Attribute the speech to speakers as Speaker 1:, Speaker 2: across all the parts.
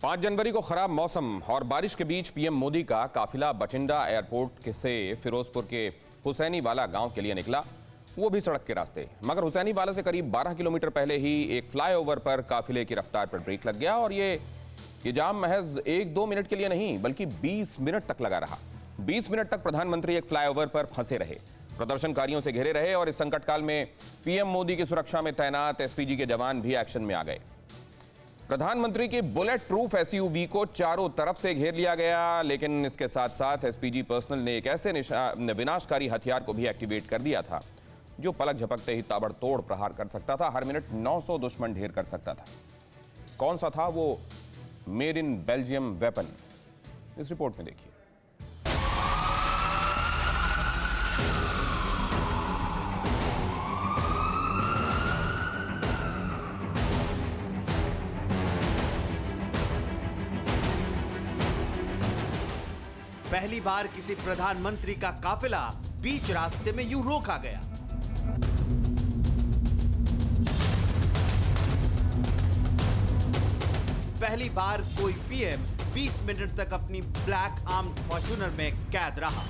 Speaker 1: 5 जनवरी को खराब मौसम और बारिश के बीच पीएम मोदी का काफिला बठिंडा एयरपोर्ट से फिरोजपुर के हुसैनी वाला गांव के लिए निकला, वो भी सड़क के रास्ते। मगर हुसैनी वाला से करीब 12 किलोमीटर पहले ही एक फ्लाईओवर पर काफिले की रफ्तार पर ब्रेक लग गया और ये जाम महज 1-2 मिनट के लिए नहीं बल्कि 20 मिनट तक लगा रहा। 20 मिनट तक प्रधानमंत्री एक फ्लाईओवर पर फंसे रहे, प्रदर्शनकारियों से घिरे रहे और इस संकट काल में पीएम मोदी की सुरक्षा में तैनात एसपीजी के जवान भी एक्शन में आ गए। प्रधानमंत्री की बुलेट प्रूफ एसयूवी को चारों तरफ से घेर लिया गया, लेकिन इसके साथ साथ एसपीजी पर्सनल ने एक ऐसे विनाशकारी हथियार को भी एक्टिवेट कर दिया था जो पलक झपकते ही ताबड़तोड़ प्रहार कर सकता था। हर मिनट 900 दुश्मन ढेर कर सकता था। कौन सा था वो मेड इन बेल्जियम वेपन, इस रिपोर्ट में देखिए।
Speaker 2: पहली बार किसी प्रधानमंत्री का काफिला बीच रास्ते में यूं रोका गया। पहली बार कोई पीएम 20 मिनट तक अपनी ब्लैक आर्म्ड फॉर्च्यूनर में कैद रहा।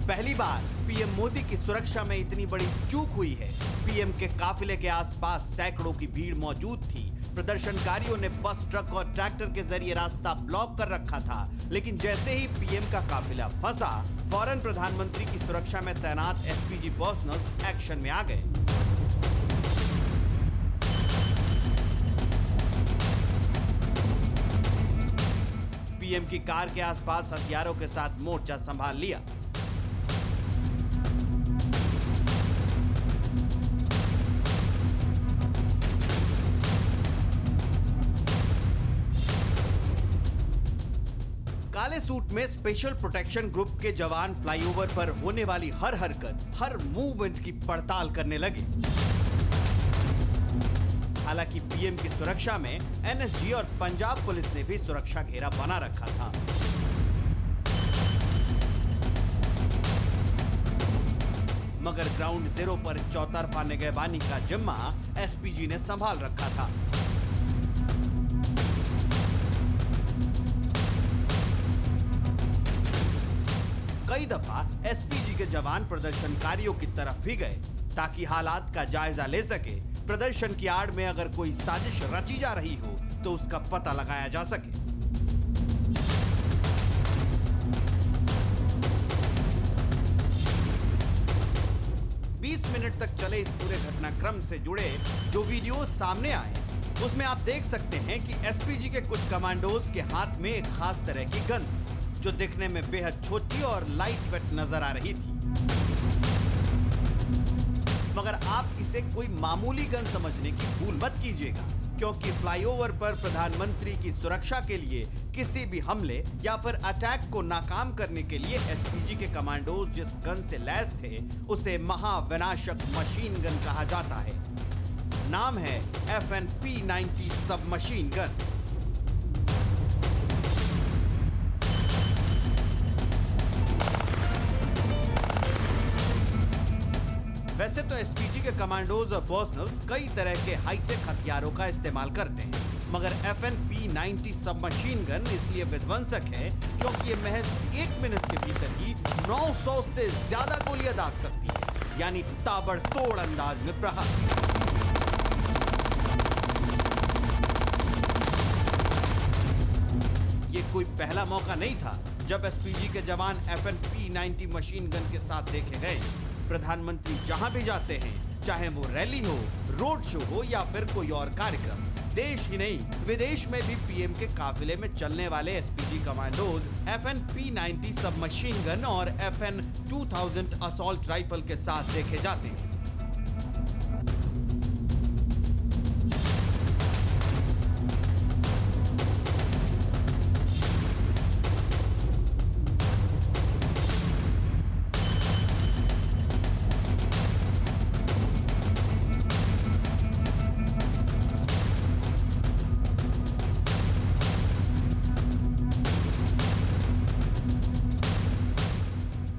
Speaker 2: पहली बार पीएम मोदी की सुरक्षा में इतनी बड़ी चूक हुई है। पीएम के काफिले के आसपास सैकड़ों की भीड़ मौजूद थी। प्रदर्शनकारियों ने बस, ट्रक और ट्रैक्टर के जरिए रास्ता ब्लॉक कर रखा था, लेकिन जैसे ही पीएम का काफिला फंसा, फौरन प्रधानमंत्री की सुरक्षा में तैनात एसपीजी पर्सनल एक्शन में आ गए। पीएम की कार के आसपास हथियारों के साथ मोर्चा संभाल लिया। काले सूट में स्पेशल प्रोटेक्शन ग्रुप के जवान फ्लाईओवर पर होने वाली हर हरकत, हर मूवमेंट की पड़ताल करने लगे। हालांकि पीएम की सुरक्षा में एनएसजी और पंजाब पुलिस ने भी सुरक्षा घेरा बना रखा था। मगर ग्राउंड जीरो पर चौतरफा निगहबानी का जिम्मा एसपीजी ने संभाल रखा था। कई दफा एसपीजी के जवान प्रदर्शनकारियों की तरफ भी गए ताकि हालात का जायजा ले सके। प्रदर्शन की आड़ में अगर कोई साजिश रची जा रही हो तो उसका पता लगाया जा सके। मिनट तक चले इस पूरे घटनाक्रम से जुड़े जो वीडियो सामने आए, उसमें आप देख सकते हैं कि एसपीजी के कुछ कमांडोज के हाथ में एक खास तरह की गन जो दिखने में बेहद छोटी और लाइट वेट नजर आ रही थी। मगर आप इसे कोई मामूली गन समझने की भूल मत कीजिएगा, क्योंकि फ्लाईओवर पर प्रधानमंत्री की सुरक्षा के लिए किसी भी हमले या फिर अटैक को नाकाम करने के लिए एसपीजी के कमांडोज जिस गन से लैस थे उसे महाविनाशक मशीन गन कहा जाता है। नाम है FN-P90 सब मशीन गन। वैसे तो एसपीजी के कमांडोज और पर्सनल्स कई तरह के हाईटेक हथियारों का इस्तेमाल करते हैं, मगर FN-P90 सब मशीन गन इसलिए विध्वंसक है क्योंकि ये महज 1 मिनट के भीतर ही 900 से ज्यादा गोलियां दाग सकती है, यानी ताबड़तोड़ अंदाज में प्रहार। ये कोई पहला मौका नहीं था जब एसपीजी के जवान FN-P90 मशीन गन के साथ देखे गए। प्रधानमंत्री जहां भी जाते हैं, चाहे वो रैली हो, रोड शो हो या फिर कोई और कार्यक्रम, देश ही नहीं विदेश में भी पीएम के काफिले में चलने वाले एसपीजी कमांडोज FN-P90 सब मशीन गन और FN-2000 असॉल्ट राइफल के साथ देखे जाते हैं।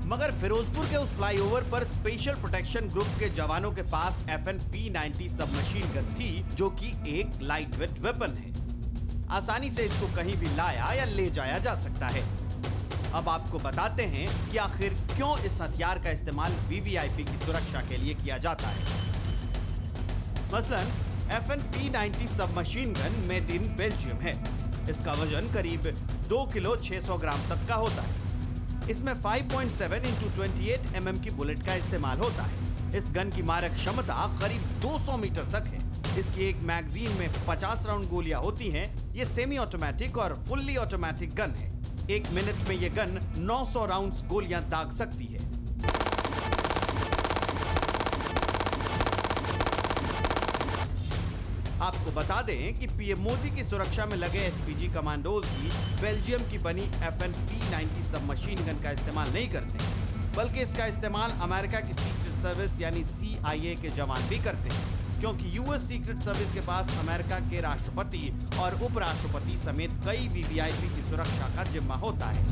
Speaker 2: मगर फिरोजपुर के उस फ्लाईओवर पर स्पेशल प्रोटेक्शन ग्रुप के जवानों के पास FN-P90 सबमशीन गन थी, जो कि एक लाइट वेट वेपन है। आसानी से इसको कहीं भी लाया या ले जाया जा सकता है। अब आपको बताते हैं कि आखिर क्यों इस हथियार का इस्तेमाल VVIP की सुरक्षा के लिए किया जाता है। मसलन FN-P90 submachine gun made in Belgium है। इसका वजन करीब 2 किलो 600 ग्राम तक का होता है। इसमें 5.7 × 28 mm की बुलेट का इस्तेमाल होता है। इस गन की मारक क्षमता करीब 200 मीटर तक है। इसकी एक मैगजीन में 50 राउंड गोलियां होती हैं। ये सेमी ऑटोमेटिक और फुल्ली ऑटोमेटिक गन है। 1 मिनट में ये गन 900 राउंड्स गोलियां दाग सकती है। आपको बता दें कि पीएम मोदी की सुरक्षा में लगे एसपीजी कमांडोज भी बेल्जियम की बनी FN-P90 सबमशीन गन का इस्तेमाल नहीं करते, बल्कि इसका इस्तेमाल अमेरिका की सीक्रेट सर्विस यानी CIA के जवान भी करते हैं, क्योंकि यूएस सीक्रेट सर्विस के पास अमेरिका के राष्ट्रपति और उपराष्ट्रपति समेत कई VVIP की सुरक्षा का जिम्मा होता है।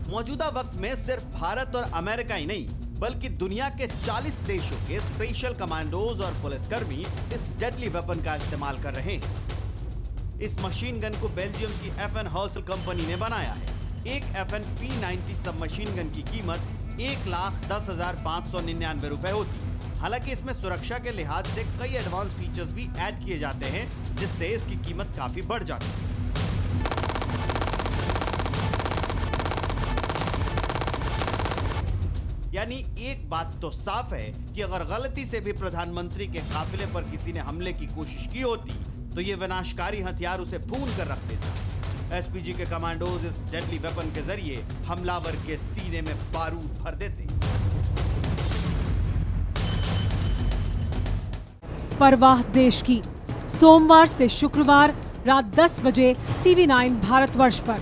Speaker 2: मौजूदा वक्त में सिर्फ भारत और अमेरिका ही नहीं, बल्कि दुनिया के 40 देशों के स्पेशल कमांडोज और पुलिसकर्मी इस डेडली वेपन का इस्तेमाल कर रहे हैं। इस मशीन गन को बेल्जियम की FN हर्सल कंपनी ने बनाया है। एक FN-P90 सबमशीन गन की कीमत 1,10,599 रुपए होती है। हालांकि इसमें सुरक्षा के लिहाज से कई एडवांस फीचर्स भी ऐड किए जाते हैं, जिससे इसकी कीमत काफी बढ़ जाती है। यानी एक बात तो साफ है कि अगर गलती से भी प्रधानमंत्री के काफिले पर किसी ने हमले की कोशिश की होती, तो ये विनाशकारी हथियार उसे भून कर रख देता। एसपीजी के कमांडोज इस डेडली वेपन के जरिए हमलावर के सीने में बारूद भर देते।
Speaker 3: परवाह देश की, सोमवार से शुक्रवार रात 10 बजे TV9 भारतवर्ष पर।